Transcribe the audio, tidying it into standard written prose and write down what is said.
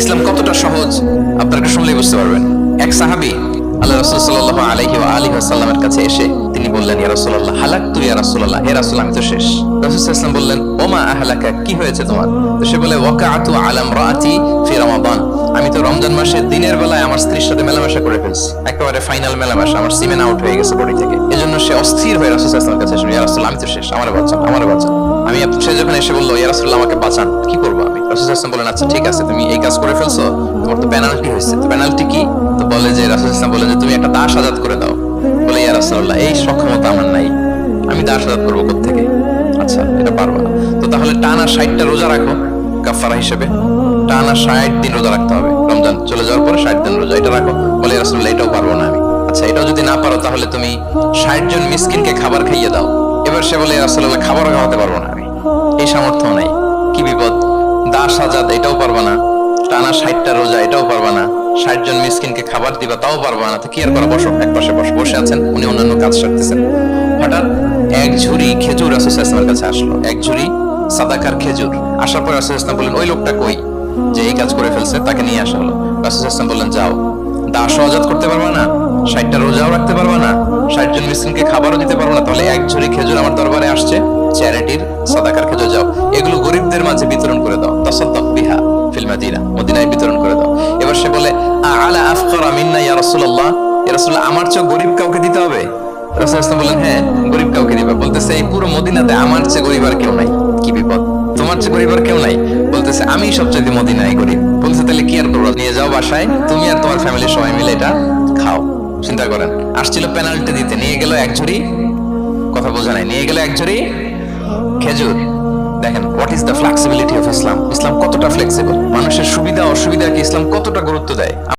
ইসলাম কতটা সহজ আপনারা শুনলেই বুঝতে পারবেন। এক সাহাবী আল্লাহ রাসূল সাল্লাল্লাহু আলাইহি ওয়া আলিহি ওয়াসাল্লামের কাছে এসে তিনি বললেন, ইয়া রাসূলুল্লাহ হালাকতু ইয়া রাসূলুল্লাহ, হে রাসূল আমি তো শেষ। রাসূল সাল্লাল্লাহু আলাইহি ওয়াসাল্লাম বললেন, ওমা আহলাকা, কি হয়েছে তোমার? তো সে বলে, ওয়াকাআতু আলা ইমরাআতি ফি রমাদান, আমি তো রমজান মাসে দিনের বেলায় আমার স্ত্রীর সাথে মেলামেশা করে ফেলছি, একেবারে ফাইনাল মেলামেশা, আমার সিমেন আউট হয়ে গেছে বডি থেকে। এজন্য সে অস্থির হয়ে রাসূল সাল্লাল্লাহু আলাইহি ওয়াসাল্লামের কাছে এসে, ইয়া রাসূল আমি তো শেষ, আমারে বাঁচান, আমারে বাঁচান। সে যখন এসে বললো, ইয়া রাসূলুল্লাহ আমাকে বাঁচান, কি করবো আমি? রাসূল সাল্লাল্লাহু আলাইহি ওয়াসাল্লাম বললেন, আচ্ছা ঠিক আছে, তুমি এই কাজ করে ফেলছো, তোমার তো পেনাল্টি হয়েছে। তো পেনাল্টি কি? তো বলে যে, রাসূল সাল্লাল্লাহু আলাইহি ওয়াসাল্লাম বলে যে তুমি একটা দাস আজাদ করে দাও। বলে, ইয়া রাসূলুল্লাহ এই সক্ষমতা আমার নাই, আমি দাস আজাদ করবো কোত্থেকে? আচ্ছা এটা পারবা না, তো তাহলে টানা 60টা রোজা রাখো কাফারা হিসেবে, টানা 60 দিন রোজা রাখতে হবে, রমজান চলে যাওয়ার পরে 60 দিন রোজা, এটা রাখো। বলে, ইয়া রাসূলুল্লাহ এটাও পারবো না আমি। আচ্ছা এটাও যদি না পারো তাহলে তুমি 60 জন মিসকিনকে খাবার খাইয়ে দাও। এবার সে বলে, ইয়া রাসূলুল্লাহ খাবারও খাওয়াতে পারবো না আমি, এই সামর্থ্য নাই, কি বিপদ। দাস আজাদ এটাও পারবা না, টানা 60টা রোজা এটাও পারবা না, 60 জন মিসকিনকে খাবার দিবা তাও পারবা না, তো কি আর করা? বসো, এক পাশে বসে আছেন উনি, অন্যান্য কাজ সারতেছেন। হঠাৎ এক ঝুড়ি খেজুর রাসূল সাল্লাল্লাহু আলাইহি ওয়াসাল্লামের কাছে আসলো, এক ঝুড়ি সাদাকার খেজুর। আসার পর রাসূল সাল্লাল্লাহু আলাইহি ওয়াসাল্লাম বললেন, ওই লোকটা কই যে এই কাজ করে ফেলছে, তাকে নিয়ে আসা হলো। রাসূল সাল্লাল্লাহু আলাইহি ওয়াসাল্লাম বললেন, যাও, দাস আজাদ করতে পারবা না, 60টা রোজাও রাখতে পারবা না, 60 জন মিসকিনকে খাবারও দিতে পারবা না, তাহলে এক ঝুড়ি খেজুর আমার দরবারে আসছে, চ্যারিটির সাদাকার খেজুর, যাও এগুলো গরিবদের মাঝে বিতরণ করে দাও, তাসাদ্দাক বিহা ফিল মাদিনা, মদিনায় বিতরণ করে দাও। এবার সে বলে, আলা আফকারা মিন্না ইয়া রাসূলুল্লাহ, ইয়া রাসূলুল্লাহ আমার চেয়ে গরিব কাউকে দিতে হবে? রাসূল সাল্লাল্লাহু আলাইহি ওয়াসাল্লাম বললেন, হ্যাঁ গরিব কাউকে দিবে। বলতেছে, এই পুরো মদিনাতে আমার চেয়ে গরিব আর কেউ নাই, কি বিপদ, তোমার চেয়ে গরিব আর কেউ নাই? বলতেছে, আমি সবচেয়ে মদিনায় গরিব। বলতেছে, তাহলে কি আর করবো, নিয়ে যাও বাসায়, তুমি আর তোমার ফ্যামিলির সবাই মিলে এটা খাও। চিন্তা করেন, আসছিল পেনাল্টি দিতে, নিয়ে গেল এক ঝুড়ি, কথা বোঝা নাই, নিয়ে গেল এক ঝুড়ি খেজুর। দেখেন what is the flexibility of Islam, Islam কতটা ফ্লেক্সিবল, মানুষের সুবিধা অসুবিধাকে ইসলাম কতটা গুরুত্ব দেয়।